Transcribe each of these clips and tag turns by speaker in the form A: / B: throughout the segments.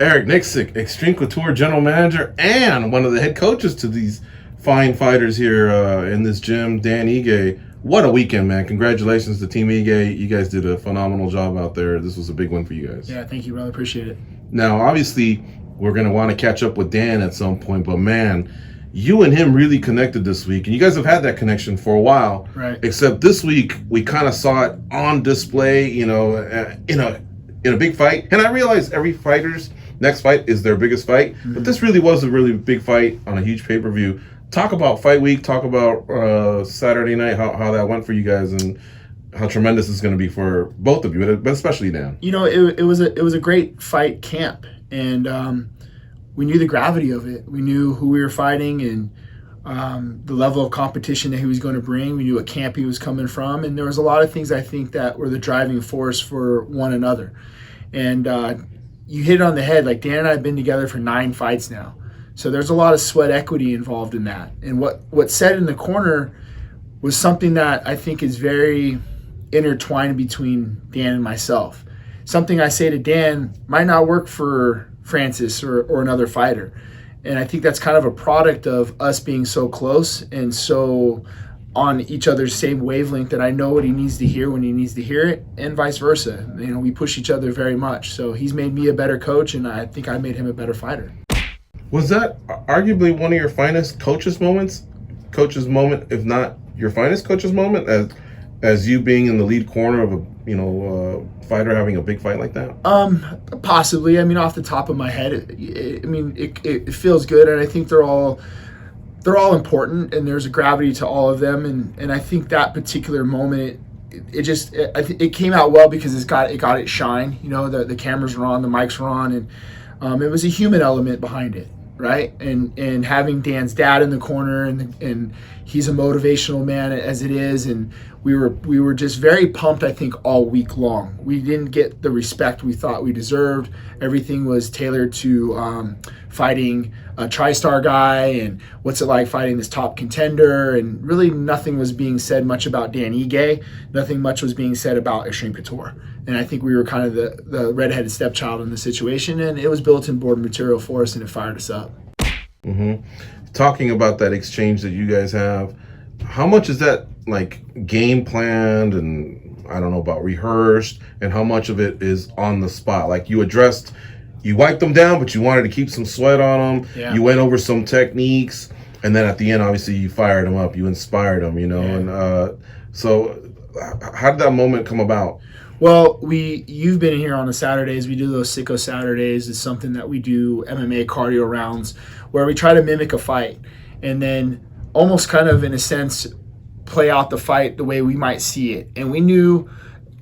A: Erick Nicksick, Xtreme Couture general manager and one of the head coaches to these fine fighters here in this gym, Dan Ige. What a weekend, man. Congratulations to Team Ige. You guys did a phenomenal job out there. This was a big win for you guys.
B: Yeah, thank you, brother. Appreciate it.
A: Now, obviously, we're going to want to catch up with Dan at some point, but man, you and him really connected this week, and you guys have had that connection for a while.
B: Right.
A: Except this week, we kind of saw it on display, in a big fight. And I realize every fighter's next fight is their biggest fight, but this really was a really big fight on a huge pay-per-view. Talk about fight week. Talk about Saturday night, how that went for you guys, and how tremendous it's going to be for both of you, but especially Dan.
B: It was a great fight camp, and we knew the gravity of it. We knew who we were fighting and the level of competition that he was going to bring. We knew what camp he was coming from, and there was a lot of things I think that were the driving force for one another. And you hit it on the head. Like, Dan and I have been together for 9 fights now. So there's a lot of sweat equity involved in that. And what's said in the corner was something that I think is very intertwined between Dan and myself. Something I say to Dan might not work for Francis or another fighter. And I think that's kind of a product of us being so close and so on each other's same wavelength, that I know what he needs to hear when he needs to hear it, and vice versa. We push each other very much. So he's made me a better coach, and I think I made him a better fighter.
A: Was that arguably one of your finest coaches moment, if not your finest coaches moment, as you being in the lead corner of a fighter having a big fight like that?
B: Possibly. Off the top of my head, it feels good, and I think they're all important, and there's a gravity to all of them, and I think that particular moment, it came out well because it got its shine. The cameras were on, the mics were on, and it was a human element behind it, right? And having Dan's dad in the corner, and he's a motivational man as it is, and we were just very pumped, I think, all week long. We didn't get the respect we thought we deserved. Everything was tailored to fighting a TriStar guy, and what's it like fighting this top contender, and really nothing was being said much about Dan Ige. Nothing much was being said about Xtreme Couture. And I think we were kind of the redheaded stepchild in the situation, and it was bulletin board material for us, and it fired us up.
A: Mm-hmm. Talking about that exchange that you guys have, how much is that like game planned and I don't know about rehearsed, and how much of it is on the spot? Like, you wiped them down, but you wanted to keep some sweat on them. Yeah. You went over some techniques, and then at the end, obviously, you fired them up. You inspired them, Yeah. And so how did that moment come about?
B: Well, you've been here on the Saturdays. We do those Sicko Saturdays. It's something that we do, MMA cardio rounds, where we try to mimic a fight, and then almost kind of, in a sense, play out the fight the way we might see it. And we knew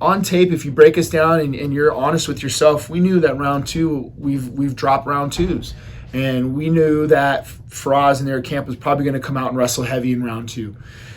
B: on tape, if you break us down and you're honest with yourself, we knew that round 2, we've dropped round 2s. And we knew that Faraz and their camp was probably going to come out and wrestle heavy in round 2.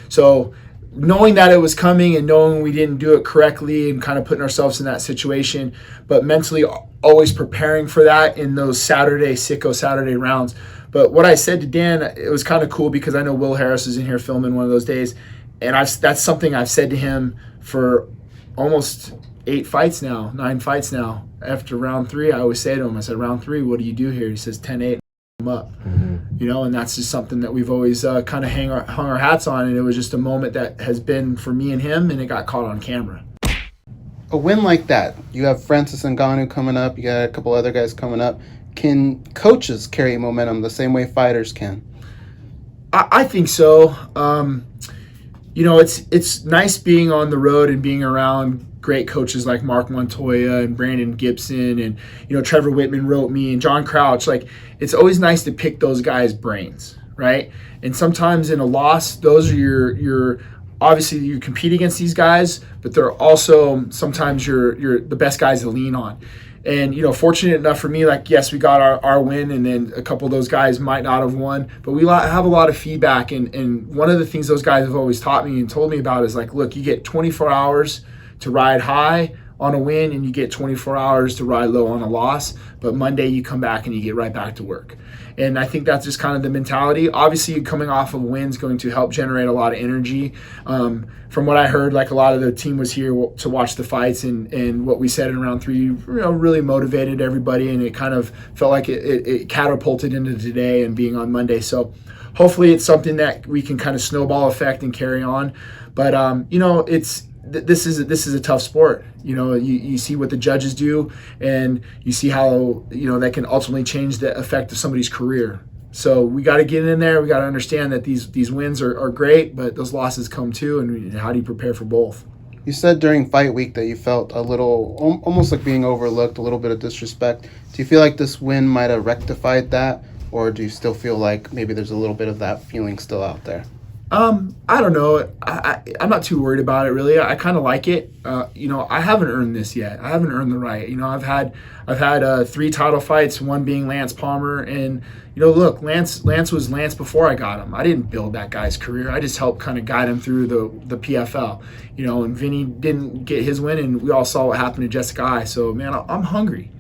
B: So knowing that it was coming, and knowing we didn't do it correctly, and kind of putting ourselves in that situation, but mentally always preparing for that in those Sicko Saturday rounds. But what I said to Dan, it was kind of cool, because I know Will Harris is in here filming one of those days, and that's something I've said to him for almost 9 fights now. After round 3, I always say to him, I said, round 3, what do you do here? He says 10-8, I'm up. Mm-hmm. And that's just something that we've always kind of hung our hats on, and it was just a moment that has been for me and him, and it got caught on camera.
C: A win like that, you have Francis Ngannou coming up, you got a couple other guys coming up. Can coaches carry momentum the same way fighters can?
B: I think so. It's nice being on the road and being around great coaches like Mark Montoya and Brandon Gibson, and Trevor Whitman wrote me, and John Crouch. Like, it's always nice to pick those guys' brains, right? And sometimes in a loss, those are your obviously you compete against these guys, but they're also sometimes you're the best guys to lean on. And, fortunate enough for me, like, yes, we got our win, and then a couple of those guys might not have won, but we have a lot of feedback. And one of the things those guys have always taught me and told me about is, like, look, you get 24 hours to ride high on a win and you get 24 hours to ride low on a loss, but Monday you come back and you get right back to work. And I think that's just kind of the mentality. Obviously, coming off of a win is going to help generate a lot of energy. From what I heard, like a lot of the team was here to watch the fights, and what we said in round 3, really motivated everybody, and it kind of felt like it catapulted into today and being on Monday. So hopefully it's something that we can kind of snowball effect and carry on. But this is a tough sport. You see what the judges do, and you see how that can ultimately change the effect of somebody's career. So we got to get in there. We got to understand that these wins are great, but those losses come too. And how do you prepare for both?
C: You said during fight week that you felt a little, almost like being overlooked, a little bit of disrespect. Do you feel like this win might have rectified that, or do you still feel like maybe there's a little bit of that feeling still out there?
B: I don't know. I'm not too worried about it, really. I kind of like it. I haven't earned this yet. I haven't earned the right. I've had 3 title fights, one being Lance Palmer, and look, Lance was Lance before I got him. I didn't build that guy's career. I just helped kind of guide him through the PFL. And Vinny didn't get his win, and we all saw what happened to Jessica I. So man, I'm hungry.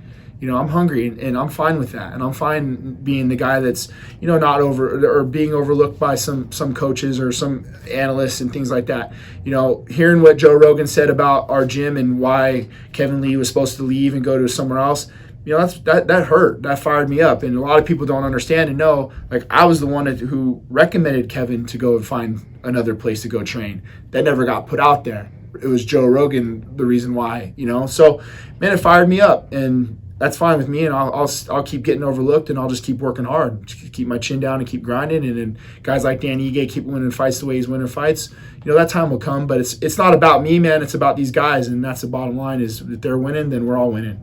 B: I'm hungry, and I'm fine with that, and I'm fine being the guy that's not over or being overlooked by some coaches or some analysts and things like that. Hearing what Joe Rogan said about our gym and why Kevin Lee was supposed to leave and go to somewhere else, that hurt. That fired me up, and a lot of people don't understand and know. Like, I was the one who recommended Kevin to go and find another place to go train. That never got put out there. It was Joe Rogan the reason why. So man, it fired me up, and that's fine with me, and I'll keep getting overlooked, and I'll just keep working hard, keep my chin down and keep grinding. And then guys like Dan Ige keep winning fights the way he's winning fights. That time will come, but it's not about me, man. It's about these guys, and that's the bottom line. Is if they're winning, then we're all winning.